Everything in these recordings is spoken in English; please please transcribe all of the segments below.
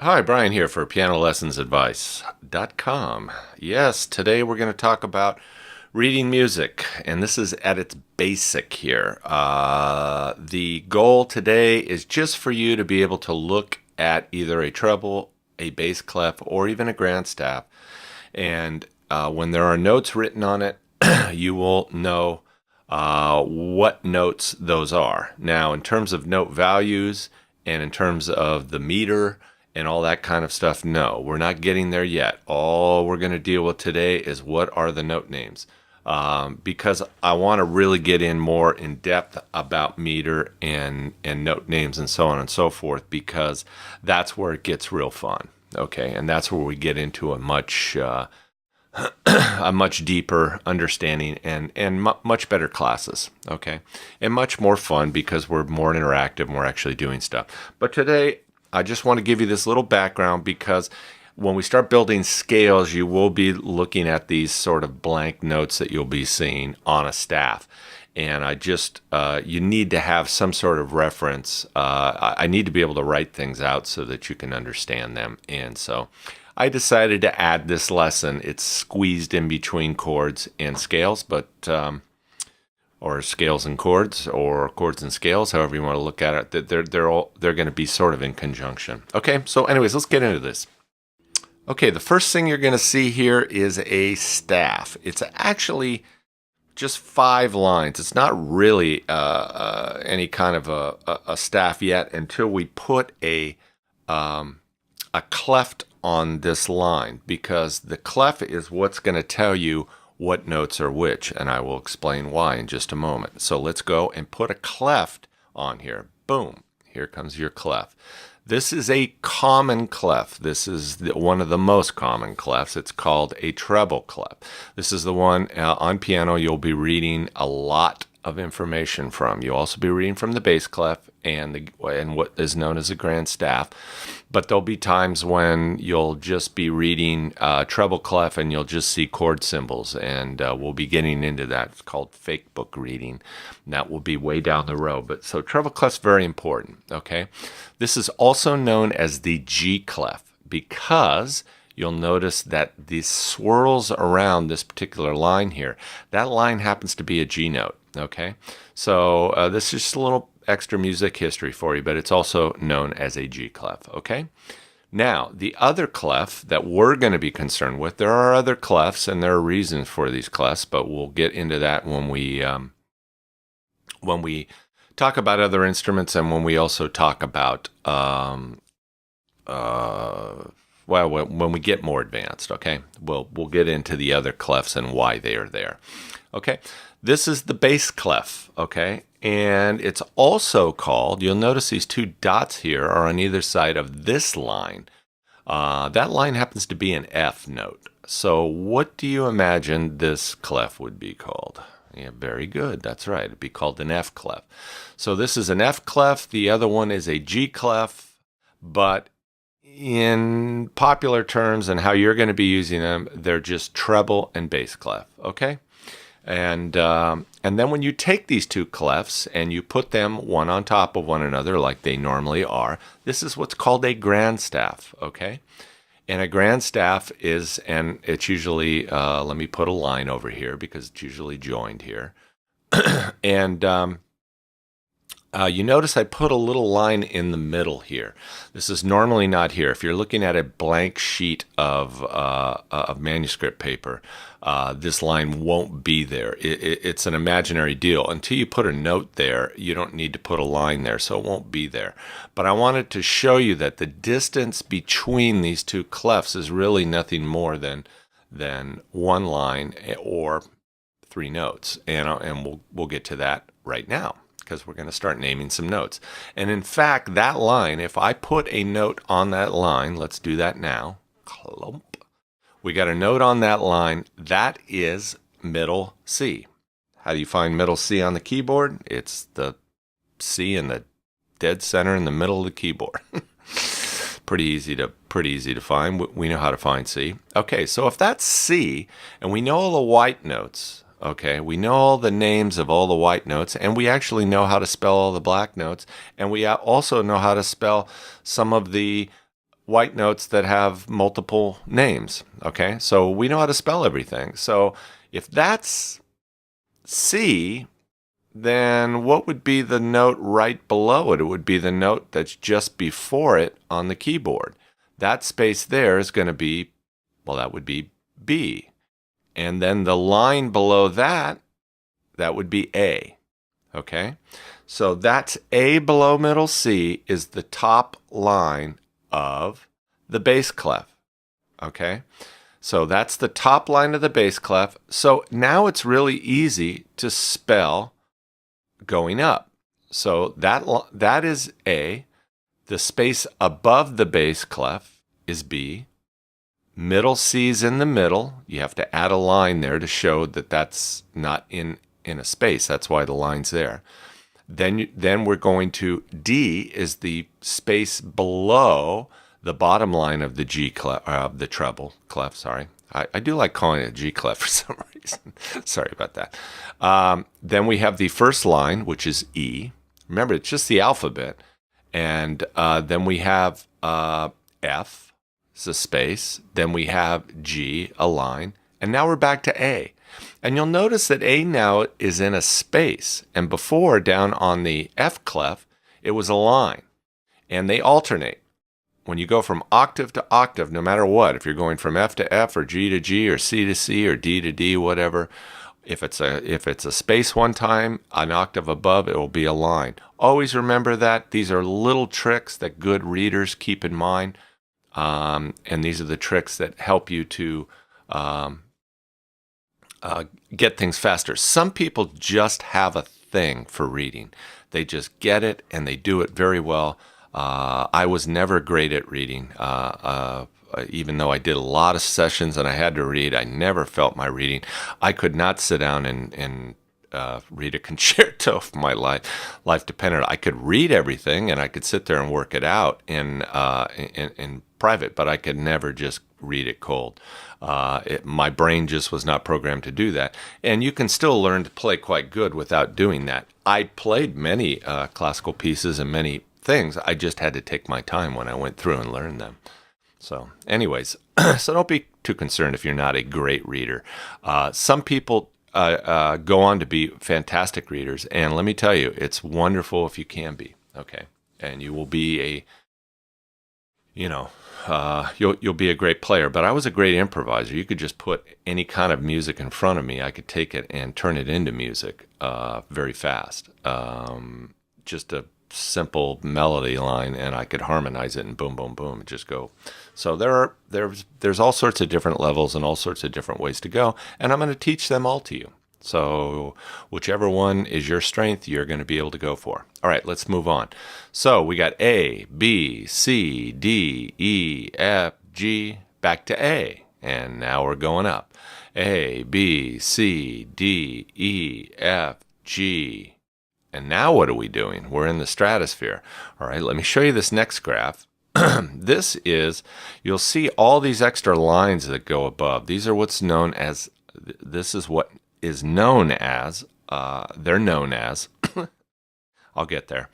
Hi, Brian here for PianoLessonsAdvice.com. Yes, today we're going to talk about reading music, and this is at its basic here. The goal today is just for you to be able to look at either a treble, a bass clef, or even a grand staff, and when there are notes written on it, you will know what notes those are. Now, in terms of note values and in terms of the meter, and all that kind of stuff, no, we're not getting there yet. All we're going to deal with today is what are the note names, because I want to really get in more in depth about meter and note names and so on and so forth, because that's where it gets real fun. Okay, and that's where we get into a much deeper understanding and much better classes. Okay, and much more fun because we're more interactive and we're actually doing stuff. But today, I just want to give you this little background because when we start building scales, you will be looking at these sort of blank notes that you'll be seeing on a staff. And you need to have some sort of reference. I need to be able to write things out so that you can understand them. And so I decided to add this lesson. It's squeezed in between chords and scales, or scales and chords, or chords and scales, however you want to look at it. They're going to be sort of in conjunction. Okay, so anyways, let's get into this. Okay, the first thing you're going to see here is a staff. It's actually just 5 lines. It's not really any kind of a staff yet until we put a clef on this line, because the clef is what's going to tell you what notes are which, and I will explain why in just a moment. So let's go and put a clef on here. Boom, here comes your clef. This is a common clef. This is one of the most common clefs. It's called a treble clef. This is the one on piano you'll be reading a lot of information from. You'll also be reading from the bass clef and what is known as a grand staff. But there'll be times when you'll just be reading treble clef and you'll just see chord symbols, and we'll be getting into that. It's called fake book reading. And that will be way down the road. But so treble clef's very important. Okay, this is also known as the G clef because you'll notice that these swirls around this particular line here. That line happens to be a G note. Okay, so this is just a little extra music history for you, but it's also known as a G clef. Okay, now the other clef that we're going to be concerned with, there are other clefs and there are reasons for these clefs, but we'll get into that when we talk about other instruments and when we also talk about when we get more advanced. Okay, we'll get into the other clefs and why they are there. Okay, this is the bass clef. Okay, and it's also called, you'll notice these 2 dots here are on either side of this line. That line happens to be an F note. So what do you imagine this clef would be called? Yeah, very good. That's right. It'd be called an F clef. So this is an F clef. The other one is a G clef. But in popular terms and how you're going to be using them, they're just treble and bass clef. Okay? And then when you take these 2 clefs and you put them one on top of one another like they normally are, this is what's called a grand staff. Okay? And a grand staff is, and it's usually, let me put a line over here because it's usually joined here. And you notice I put a little line in the middle here. This is normally not here. If you're looking at a blank sheet of manuscript paper, this line won't be there. It's an imaginary deal. Until you put a note there, you don't need to put a line there, so it won't be there. But I wanted to show you that the distance between these 2 clefs is really nothing more than 1 line or 3 notes. And we'll get to that right now, because we're going to start naming some notes. And in fact, that line, if I put a note on that line, let's do that now. Clump. We got a note on that line. That is middle C. How do you find middle C on the keyboard? It's the C in the dead center in the middle of the keyboard. pretty easy to find. We know how to find C. Okay, so if that's C, and we know all the white notes, okay, we know all the names of all the white notes, and we actually know how to spell all the black notes, and we also know how to spell some of the white notes that have multiple names. Okay, so we know how to spell everything. So if that's C, then what would be the note right below it? It would be the note that's just before it on the keyboard. That space there is going to be, well, that would be B. And then the line below that, that would be A. Okay? So that's A below middle C is the top line of the bass clef. Okay? So that's the top line of the bass clef. So now it's really easy to spell going up. So that is A. The space above the bass clef is B. Middle C is in the middle. You have to add a line there to show that that's not in a space. That's why the line's there. Then we're going to D is the space below the bottom line of the G clef, of the treble clef. Sorry, I do like calling it a G clef for some reason. Sorry about that. Then we have the first line, which is E. Remember, it's just the alphabet. And then we have F. It's a space. Then we have G, a line. And now we're back to A. And you'll notice that A now is in a space. And before, down on the F clef, it was a line. And they alternate. When you go from octave to octave, no matter what, if you're going from F to F or G to G or C to C or D to D, whatever, if it's a space one time, an octave above, it will be a line. Always remember that. These are little tricks that good readers keep in mind. And these are the tricks that help you to get things faster. Some people just have a thing for reading. They just get it and they do it very well. I was never great at reading. Even though I did a lot of sessions and I had to read, I never felt my reading. I could not sit down and read a concerto if my life depended. I could read everything and I could sit there and work it out in private, but I could never just read it cold. My brain just was not programmed to do that. And you can still learn to play quite good without doing that. I played many classical pieces and many things. I just had to take my time when I went through and learned them. So anyways, so don't be too concerned if you're not a great reader. Some people go on to be fantastic readers. And let me tell you, it's wonderful if you can be. Okay. And you will be you'll be a great player. But I was a great improviser. You could just put any kind of music in front of me. I could take it and turn it into music very fast. Just a simple melody line, and I could harmonize it and boom, boom, boom, and just go. So there's all sorts of different levels and all sorts of different ways to go, and I'm going to teach them all to you. So whichever one is your strength, you're going to be able to go for. All right, let's move on. So we got A, B, C, D, E, F, G, back to A, and now we're going up. A, B, C, D, E, F, G. And now what are we doing? We're in the stratosphere. All right, let me show you this next graph. This is, you'll see all these extra lines that go above. These are what's known as, this is what is known as, they're known as, I'll get there,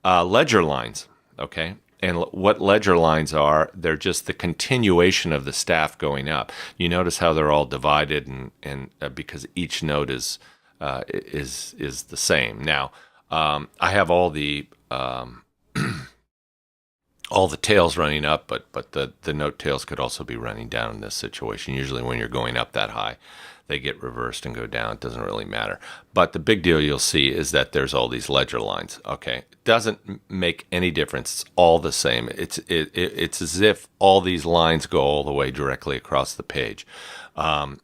ledger lines, okay? And what ledger lines are, they're just the continuation of the staff going up. You notice how they're all divided and because each note is the same. Now, I have all the tails running up, but the note tails could also be running down in this situation. Usually when you're going up that high, they get reversed and go down. It doesn't really matter. But the big deal you'll see is that there's all these ledger lines. Okay, it doesn't make any difference. It's all the same. It's as if all these lines go all the way directly across the page. And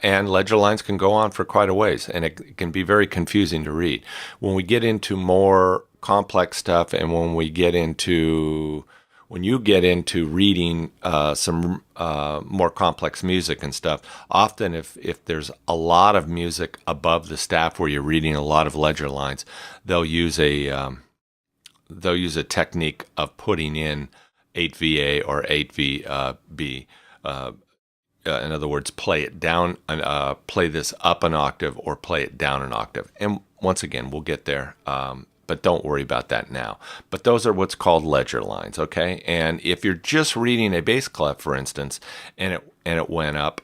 ledger lines can go on for quite a ways, and it can be very confusing to read. When we get into more complex stuff, and when you get into reading some more complex music and stuff, often if there's a lot of music above the staff where you're reading a lot of ledger lines, they'll use a technique of putting in 8VA or 8VB. In other words, play it down, play this up an octave or play it down an octave. And once again, we'll get there. but don't worry about that now. But those are what's called ledger lines, okay? And if you're just reading a bass clef, for instance, and it went up,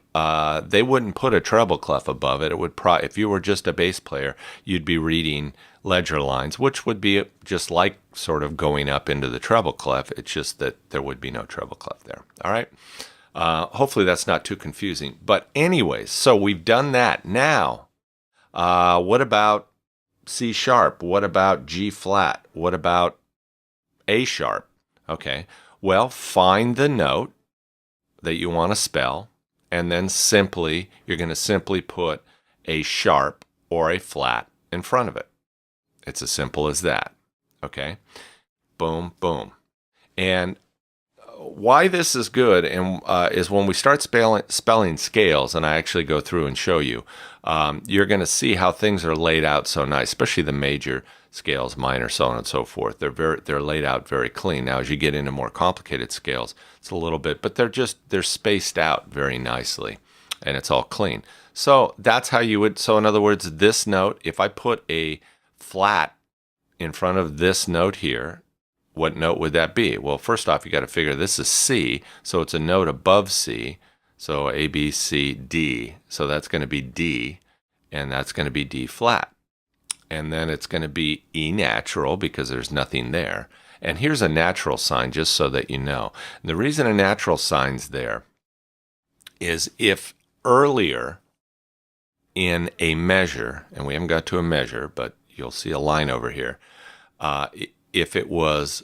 they wouldn't put a treble clef above it. It would if you were just a bass player, you'd be reading ledger lines, which would be just like sort of going up into the treble clef. It's just that there would be no treble clef there. All right. Hopefully that's not too confusing. But anyways, so we've done that. Now, what about C sharp? What about G flat? What about A sharp? Okay. Well, find the note that you want to spell, and then you're going to simply put a sharp or a flat in front of it. It's as simple as that. Okay. Boom, boom. And why this is good is when we start spelling scales, and I actually go through and show you, you're going to see how things are laid out so nice, especially the major scales, minor, so on and so forth. They're laid out very clean. Now, as you get into more complicated scales, it's a little bit, but they're spaced out very nicely, and it's all clean. So that's how you would. So in other words, this note, if I put a flat in front of this note here, what note would that be? Well, first off, you got to figure this is C, so it's a note above C. So A, B, C, D. So that's going to be D, and that's going to be D flat. And then it's going to be E natural because there's nothing there. And here's a natural sign just so that you know. And the reason a natural sign's there is if earlier in a measure, and we haven't got to a measure, but you'll see a line over here, if it was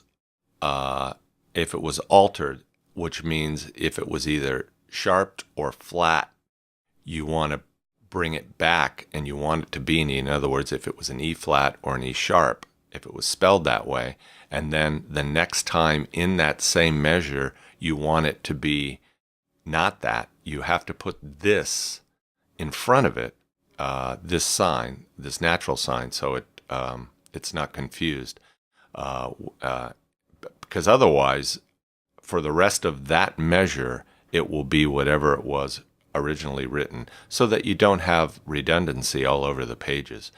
altered, which means if it was either sharped or flat, you want to bring it back and you want it to be an E. In other words, if it was an E flat or an E sharp, if it was spelled that way, and then the next time in that same measure you want it to be not that, you have to put this in front of it, this sign, this natural sign, so it's not confused. Because otherwise, for the rest of that measure, it will be whatever it was originally written, so that you don't have redundancy all over the pages.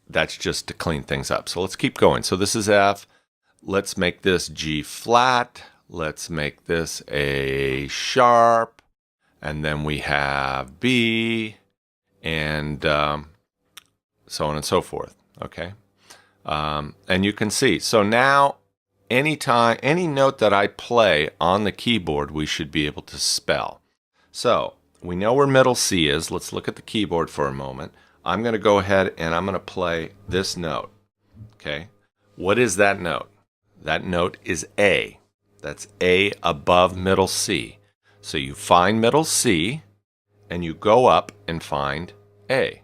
That's just to clean things up. So let's keep going. So this is F. Let's make this G flat. Let's make this A sharp. And then we have B, and so on and so forth. Okay. And you can see, so now any note that I play on the keyboard, we should be able to spell. So we know where middle C is. Let's look at the keyboard for a moment. I'm going to go ahead and I'm going to play this note. Okay. What is that note? That note is A. That's A above middle C. So you find middle C and you go up and find A.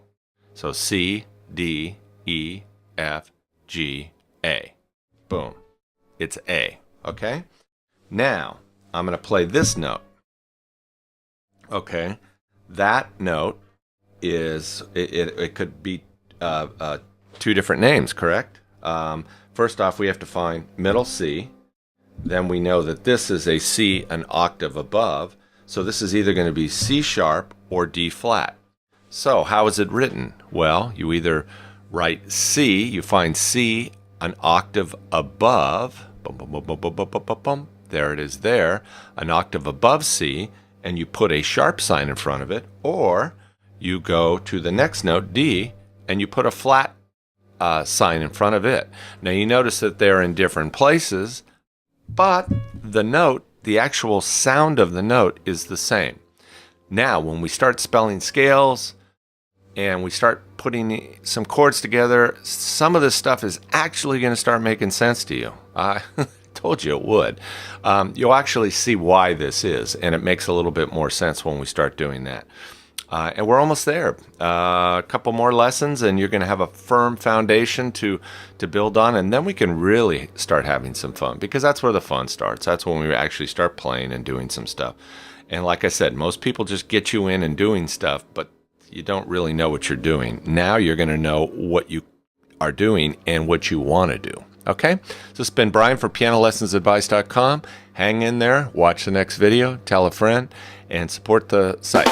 So C, D, E, F, G, A. Boom. It's A. Okay? Now, I'm going to play this note. Okay? That note is, it could be two different names, correct? First off, we have to find middle C. Then we know that this is a C an octave above. So this is either going to be C sharp or D flat. So how is it written? Well, you either write C, you find C an octave above, bum, bum, bum, bum, bum, bum, bum, bum, there it is there, an octave above C, and you put a sharp sign in front of it, or you go to the next note, D, and you put a flat sign in front of it. Now you notice that they're in different places, but the note, the actual sound of the note is the same. Now, when we start spelling scales and we start putting some chords together, some of this stuff is actually going to start making sense to you. I told you it would. You'll actually see why this is, and it makes a little bit more sense when we start doing that. And we're almost there. A couple more lessons, and you're going to have a firm foundation to build on, and then we can really start having some fun, because that's where the fun starts. That's when we actually start playing and doing some stuff. And like I said, most people just get you in and doing stuff, but you don't really know what you're doing. Now you're going to know what you are doing and what you want to do. Okay? So it's been Brian for PianoLessonsAdvice.com. Hang in there, watch the next video, tell a friend, and support the site.